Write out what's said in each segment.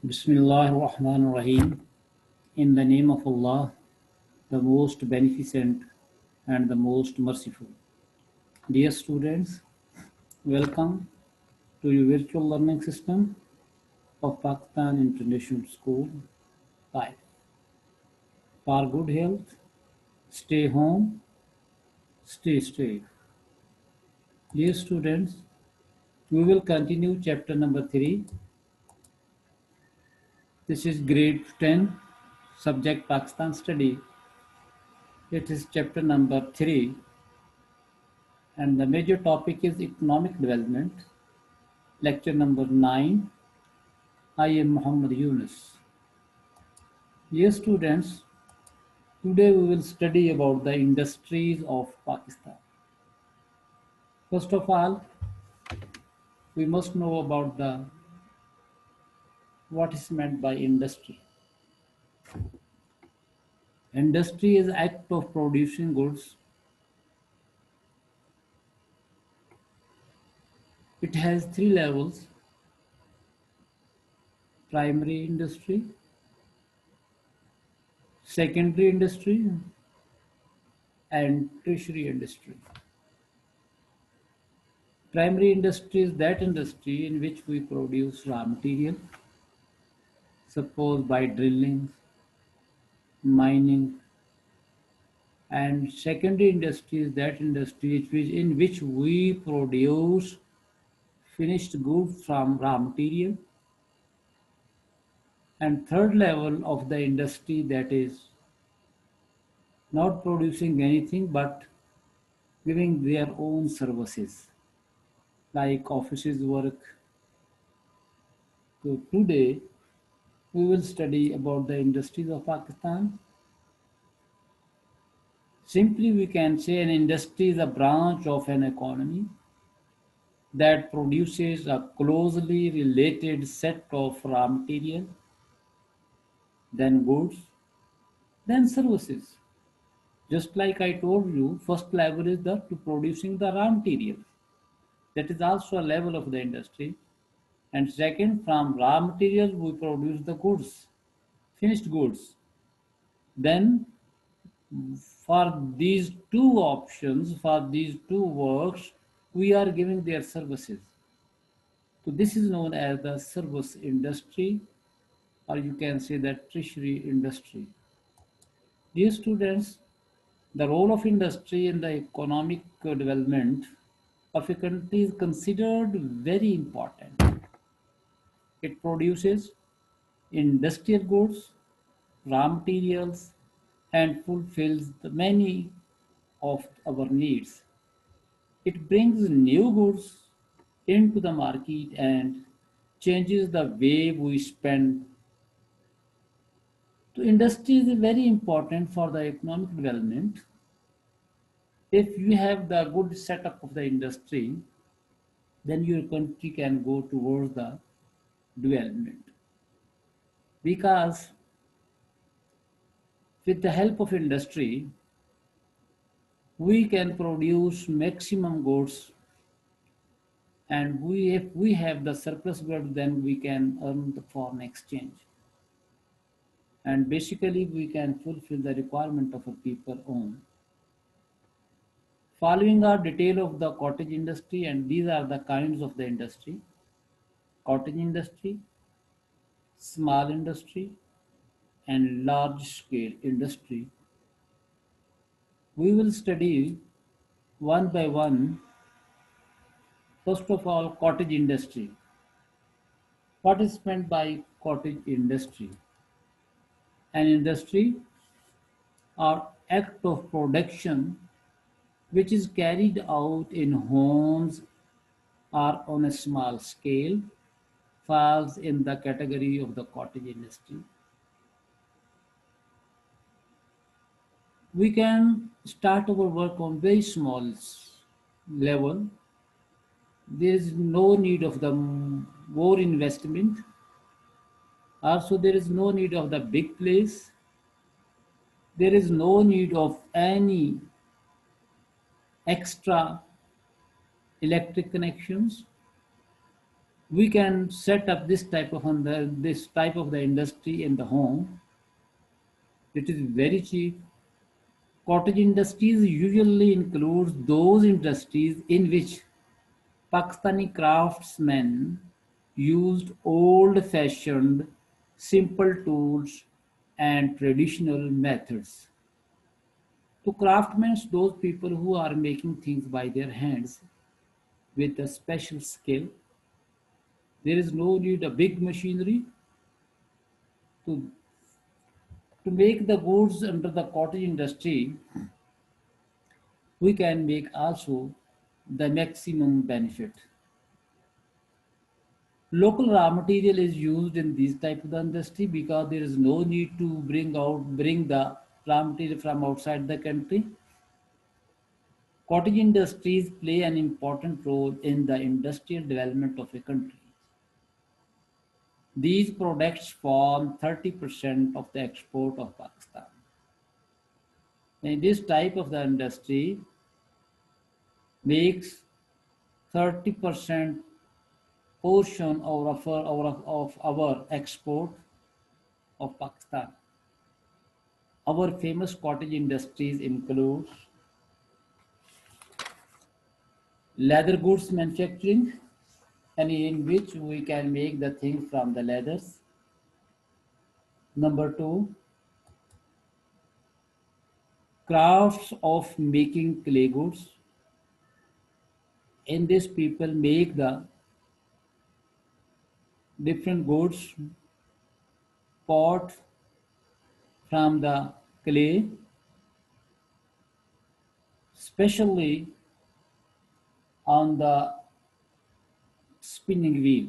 Bismillah ar-Rahman ar-Rahim. In the name of Allah, the most beneficent and the most merciful. Dear students, welcome to your virtual learning system of Pakistan International School, Life. For good health, stay home, stay safe. Dear students, we will continue chapter number 3. This is grade 10, subject Pakistan study. It is chapter number 3, and the major topic is economic development. Lecture number 9. I am Muhammad Yunus. Dear students, today we will study about the industries of Pakistan. First of all, we must know about the what is meant by industry. Industry is act of producing goods. It has three levels: primary industry, secondary industry, and tertiary industry. Primary industry is that industry in which we produce raw material, suppose by drilling, mining, and secondary industry is that industry in which we produce finished goods from raw material, and third level of the industry that is not producing anything but giving their own services like offices work. So today we will study about the industries of Pakistan. Simply we can say an industry is a branch of an economy that produces a closely related set of raw material, then goods, then services. Just like I told you, first level is the to producing the raw materials. That is also a level of the industry. And second, from raw materials we produce the goods, finished goods. Then for these two options, for these two works, we are giving their services. So this is known as the service industry, or you can say that tertiary industry. Dear students, the role of industry in the economic development of a country is considered very important. It produces industrial goods, raw materials, and fulfills the many of our needs. It brings new goods into the market and changes the way we spend. So industry is very important for the economic development. If you have the good setup of the industry, then your country can go towards the development. Because with the help of industry, we can produce maximum goods, and if we have the surplus goods, then we can earn the foreign exchange. And basically, we can fulfill the requirement of a people own. Following are detail of the cottage industry, and these are the kinds of the industry: cottage industry, small industry, and large scale industry. We will study one by one. First of all, cottage industry. What is meant by cottage industry? An industry or act of production which is carried out in homes or on a small scale falls in the category of the cottage industry. We can start our work on very small level. There is no need of the more investment. Also, there is no need of the big place. There is no need of any extra electric connections. We can set up this type of the industry in the home. It is very cheap. Cottage industries usually includes those industries in which Pakistani craftsmen used old-fashioned, simple tools and traditional methods. To craftsmen, those people who are making things by their hands with a special skill, there is no need of big machinery to, to make the goods under the cottage industry. We can make also the maximum benefit. Local raw material is used in this type of the industry because there is no need to bring the raw material from outside the country. Cottage industries play an important role in the industrial development of a country. These products form 30% of the export of Pakistan. And this type of the industry makes 30% portion of our export of Pakistan. Our famous cottage industries include leather goods manufacturing, and in which we can make the things from the leathers. Number two, crafts of making clay goods. In this, people make the different goods, pot from the clay, especially on the spinning wheel.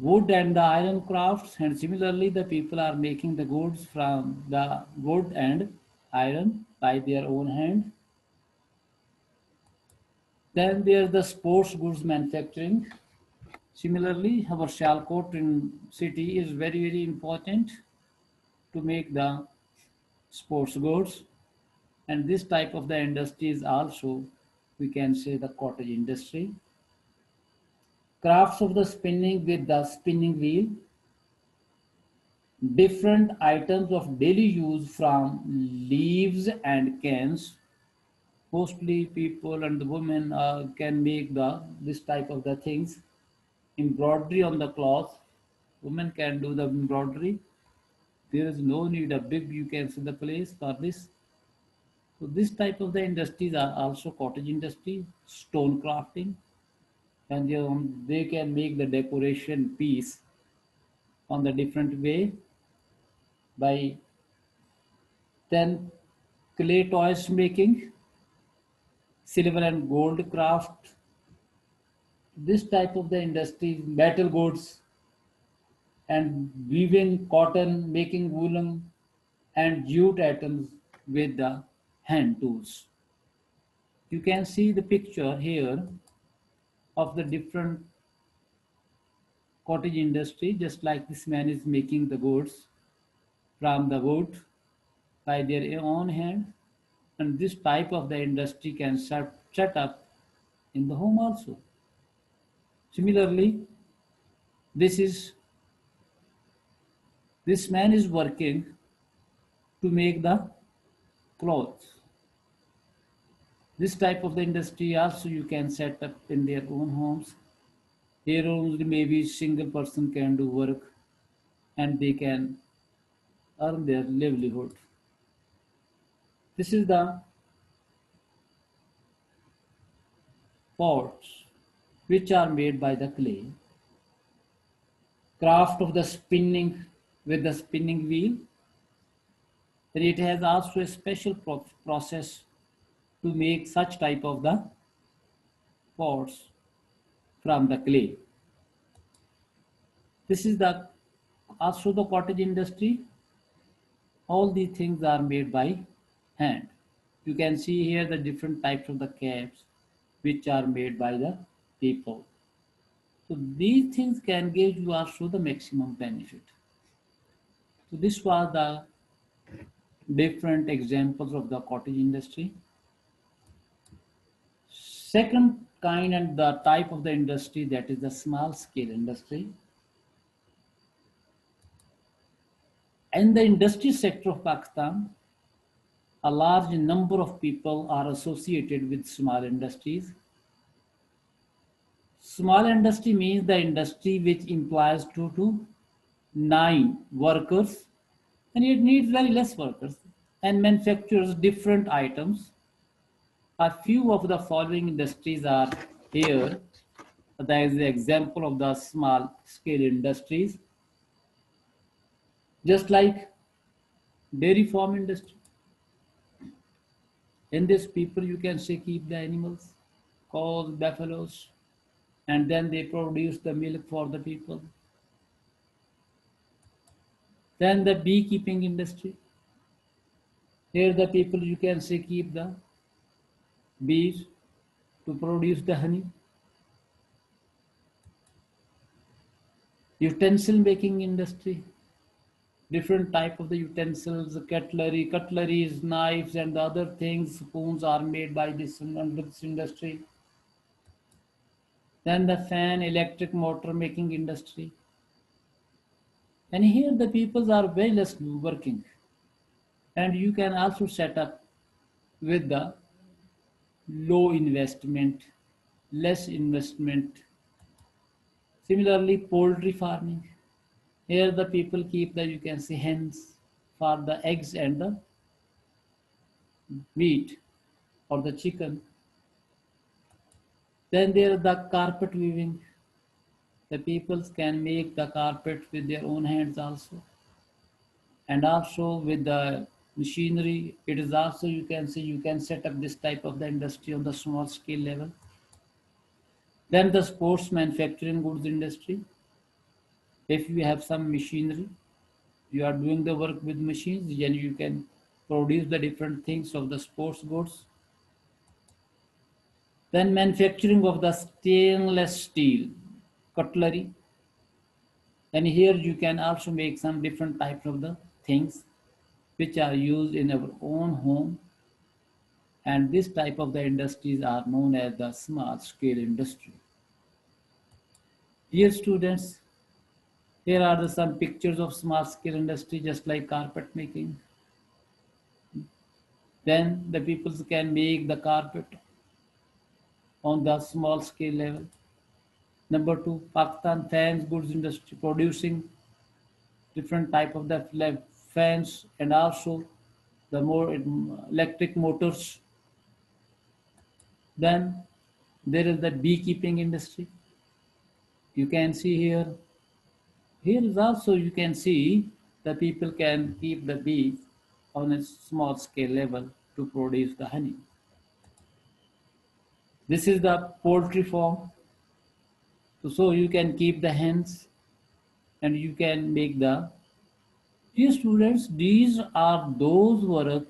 Wood and the iron crafts, and similarly the people are making the goods from the wood and iron by their own hand. Then there's the sports goods manufacturing. Similarly, our Sialkot in city is very important to make the sports goods, and this type of the industry is also, we can say, the cottage industry. Crafts of the spinning with the spinning wheel, different items of daily use from leaves and cans. Mostly people and the women can make this type of the things. Embroidery on the cloth, women can do the embroidery. There is no need a big, you can see the place for this. So this type of the industries are also cottage industry, stone crafting, and they can make the decoration piece on the different way by then clay toys making, silver and gold craft. This type of the industry, metal goods and weaving cotton, making woolen and jute items with the hand tools. You can see the picture here of the different cottage industry, just like this man is making the goods from the wood by their own hand, and this type of the industry can set up in the home also. Similarly, this is this man is working to make the clothes. This type of the industry also you can set up in their own homes. Here only maybe single person can do work and they can earn their livelihood. This is the pots which are made by the clay. Craft of the spinning with the spinning wheel. Then it has also a special process to make such type of the pots from the clay. This is the also the cottage industry. All these things are made by hand. You can see here the different types of the caps which are made by the people. So these things can give you also the maximum benefit. So this was the different examples of the cottage industry. Second kind and the type of the industry, that is the small scale industry. In the industry sector of Pakistan, a large number of people are associated with small industries. Small industry means the industry which employs 2 to 9 workers, and it needs very less workers and manufactures different items. A few of the following industries are here. That is the example of the small scale industries, just like dairy farm industry. In this, people you can say keep the animals, cows, buffaloes, and then they produce the milk for the people. Then the beekeeping industry. Here the people you can say keep the bees to produce the honey. Utensil making industry. Different type of the utensils, cutleries, knives, and the other things, spoons are made by this under this industry. Then the fan, electric motor making industry. And here the people are very less working. And you can also set up with the low investment, less investment. Similarly, poultry farming. Here the people keep the, you can say, hens for the eggs and the meat or the chicken. Then there is the carpet weaving. The people can make the carpet with their own hands also. And also with the machinery, it is also, you can say, you can set up this type of the industry on the small scale level. Then the sports manufacturing goods industry. If you have some machinery, you are doing the work with machines, then you can produce the different things of the sports goods. Then manufacturing of the stainless steel cutlery. And here you can also make some different types of the things which are used in our own home. And this type of the industries are known as the small scale industry. Dear students, here are some pictures of small scale industry, just like carpet making. Then the people can make the carpet on the small scale level. Number two, Pakistan fans goods industry producing different type of the fans and also the more electric motors. Then there is the beekeeping industry. You can see here. Here is also you can see the people can keep the bees on a small scale level to produce the honey. This is the poultry farm. So you can keep the hens and you can make the. Dear students, these are those work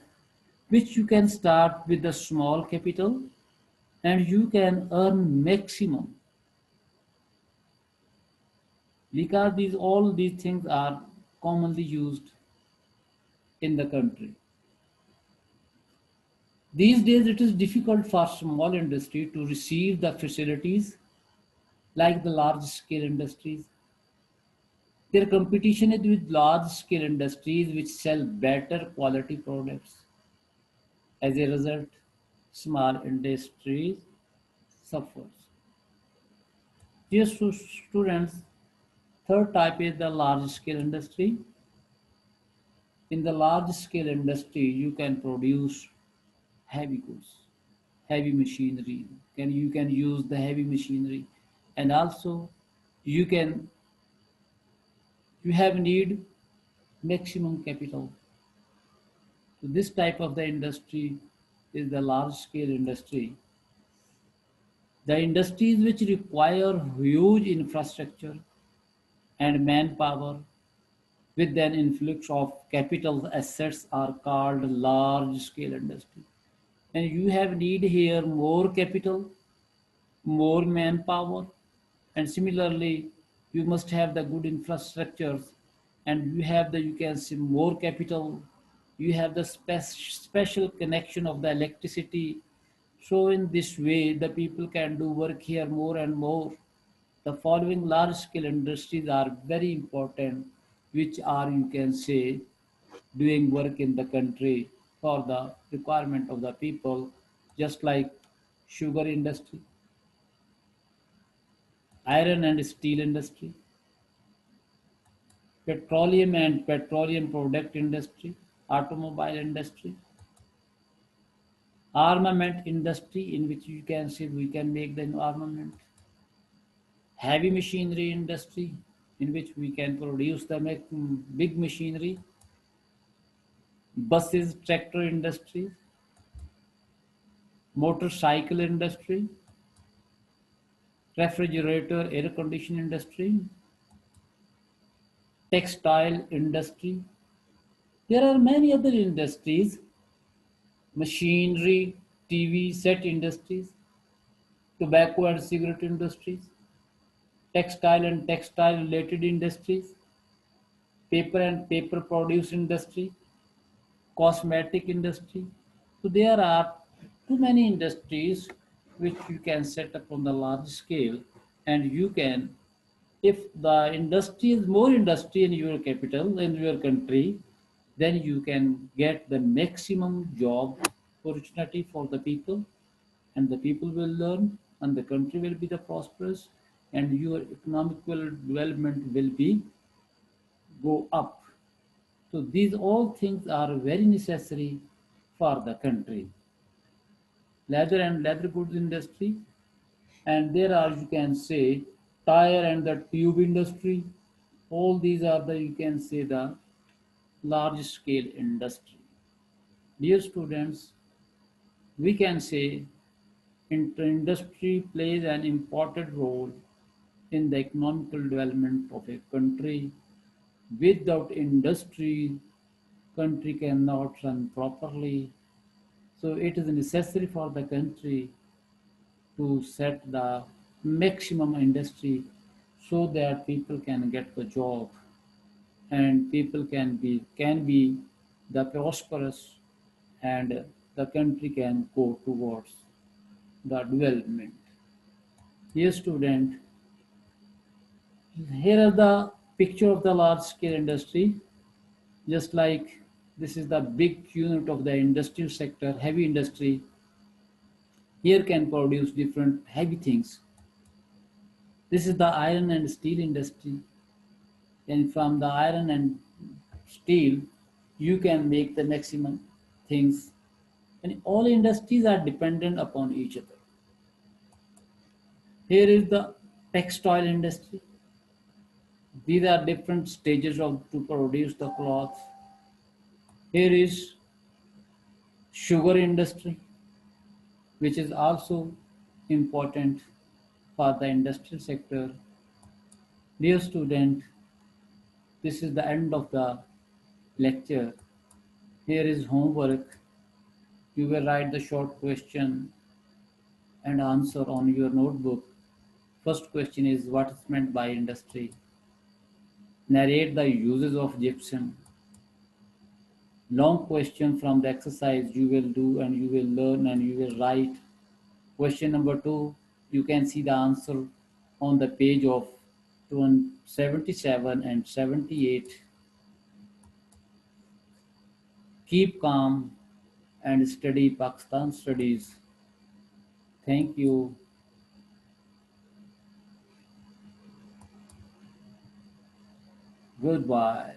which you can start with a small capital and you can earn maximum, because all these things are commonly used in the country. These days it is difficult for small industry to receive the facilities like the large scale industries. Their competition is with large scale industries which sell better quality products. As a result, small industries suffers. Dear students, third type is the large scale industry. In the large scale industry, you can produce heavy goods, heavy machinery. You can use the heavy machinery, and also you can you have need maximum capital. So this type of the industry is the large scale industry. The industries which require huge infrastructure and manpower with an influx of capital assets are called large scale industry. And you have need here more capital, more manpower, and similarly you must have the good infrastructures, and you have the, you can see, more capital. You have the special connection of the electricity So in this way, the people can do work here more and more. The following large scale industries are very important, which are, you can say, doing work in the country for the requirement of the people, just like sugar industry, iron and steel industry, petroleum and petroleum product industry, automobile industry, armament industry, in which you can see we can make the armament, heavy machinery industry, in which we can produce the big machinery, buses, tractor industry, motorcycle industry, refrigerator, air conditioning industry, textile industry. There are many other industries, machinery, TV set industries, tobacco and cigarette industries, textile and textile related industries, paper and paper produce industry, cosmetic industry. So there are too many industries which you can set up on the large scale, and you can, if the industry is more industry in your capital, in your country, then you can get the maximum job opportunity for the people, and the people will learn, and the country will be the prosperous, and your economical development will be go up. So these all things are very necessary for the country. Leather and leather goods industry, and there are, you can say, tire and the tube industry. All these are the, you can say, the large scale industry. Dear students, we can say industry plays an important role in the economical development of a country. Without industry, country cannot run properly. So it is necessary for the country to set the maximum industry so that people can get the job, and people can be the prosperous, and the country can go towards the development. Here student, here are the picture of the large scale industry, just like this is the big unit of the industrial sector, heavy industry. Here can produce different heavy things. This is the iron and steel industry, and from the iron and steel you can make the maximum things, and all industries are dependent upon each other. Here is the textile industry. These are different stages of to produce the cloth. Here is sugar industry, which is also important for the industrial sector. Dear student, this is the end of the lecture. Here is homework. You will write the short question and answer on your notebook. First question is, what is meant by industry? Narrate the uses of gypsum. Long question from the exercise you will do, and you will learn, and you will write. Question number 2, you can see the answer on the page of 77 and 78. Keep calm and study Pakistan studies. Thank you. Goodbye.